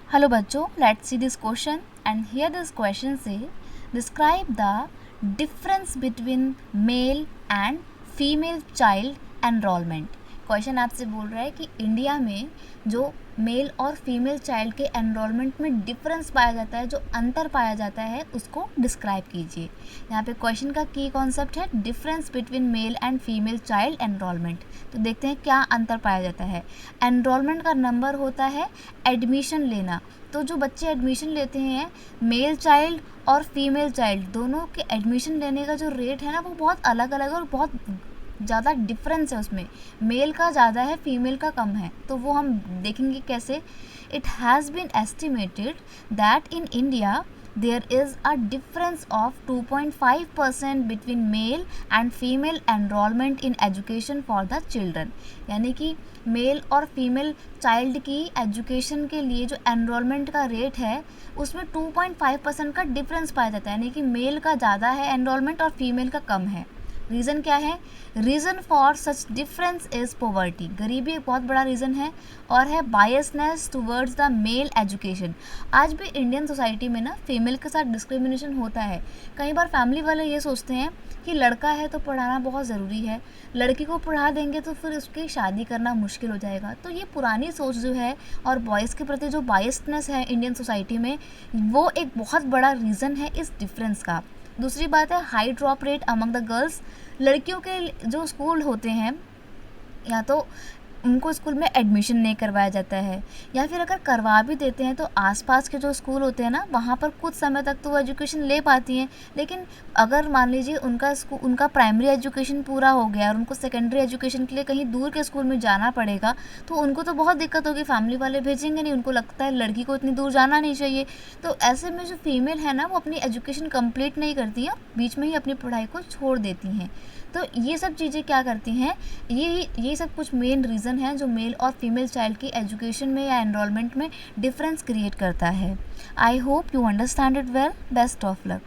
Hello बच्चों, let's see this question and here this question से describe the difference between male and female child enrolment. Question आपसे बोल रहा है कि इंडिया में जो मेल और फीमेल चाइल्ड के एनरोलमेंट में डिफरेंस पाया जाता है, जो अंतर पाया जाता है, उसको डिस्क्राइब कीजिए। यहाँ पे क्वेश्चन का की कॉन्सेप्ट है difference between male and female child enrolment. तो देखते हैं क्या अंतर पाया जाता है। एनरोलमेंट का नंबर होता है एडमिशन लेना। तो जो बच्चे एडमिशन लेते हैं, मेल चाइल्ड और फीमेल चाइल्ड दोनों के एडमिशन लेने का जो रेट है ना, वो बहुत अलग अलग और बहुत ज़्यादा डिफरेंस है उसमें। मेल का ज़्यादा है, फीमेल का कम है। तो वो हम देखेंगे कैसे। It has been estimated that in India there is a difference of 2.5% between male and female enrollment in education for the children। यानी कि मेल और फीमेल चाइल्ड की एजुकेशन के लिए जो एनरोलमेंट का रेट है उसमें 2.5% का डिफरेंस पाया जाता है। यानी कि मेल का ज़्यादा है एनरोलमेंट और फीमेल का कम है। रीज़न क्या है? Reason for such difference is poverty. गरीबी एक बहुत बड़ा रीज़न है। और है biasness towards the male education. आज भी इंडियन सोसाइटी में ना फीमेल के साथ डिस्क्रिमिनेशन होता है। कई बार फैमिली वाले ये सोचते हैं कि लड़का है तो पढ़ाना बहुत ज़रूरी है, लड़की को पढ़ा देंगे तो फिर उसकी शादी करना मुश्किल हो जाएगा। तो ये पुरानी सोच जो है और बॉयज़ के प्रति जो बायसनेस है इंडियन सोसाइटी में, वो एक बहुत बड़ा रीज़न है इस डिफरेंस का। दूसरी बात है high drop rate among the girls. लड़कियों के जो स्कूल होते हैं, या तो उनको स्कूल में एडमिशन नहीं करवाया जाता है, या फिर अगर करवा भी देते हैं तो आसपास के जो स्कूल होते हैं ना, वहाँ पर कुछ समय तक तो वो एजुकेशन ले पाती हैं। लेकिन अगर मान लीजिए उनका प्राइमरी एजुकेशन पूरा हो गया और उनको सेकेंडरी एजुकेशन के लिए कहीं दूर के स्कूल में जाना पड़ेगा, तो उनको तो बहुत दिक्कत होगी। फैमिली वाले भेजेंगे नहीं, उनको लगता है लड़की को इतनी दूर जाना नहीं चाहिए। तो ऐसे में जो फीमेल है ना, वो अपनी एजुकेशन कंप्लीट नहीं करती है, बीच में ही अपनी पढ़ाई को छोड़ देती हैं। तो ये सब चीज़ें क्या करती हैं, ये सब कुछ मेन रीज़न है जो मेल और फीमेल चाइल्ड की एजुकेशन में या एनरोलमेंट में डिफरेंस क्रिएट करता है। I hope you understand it well. Best of luck.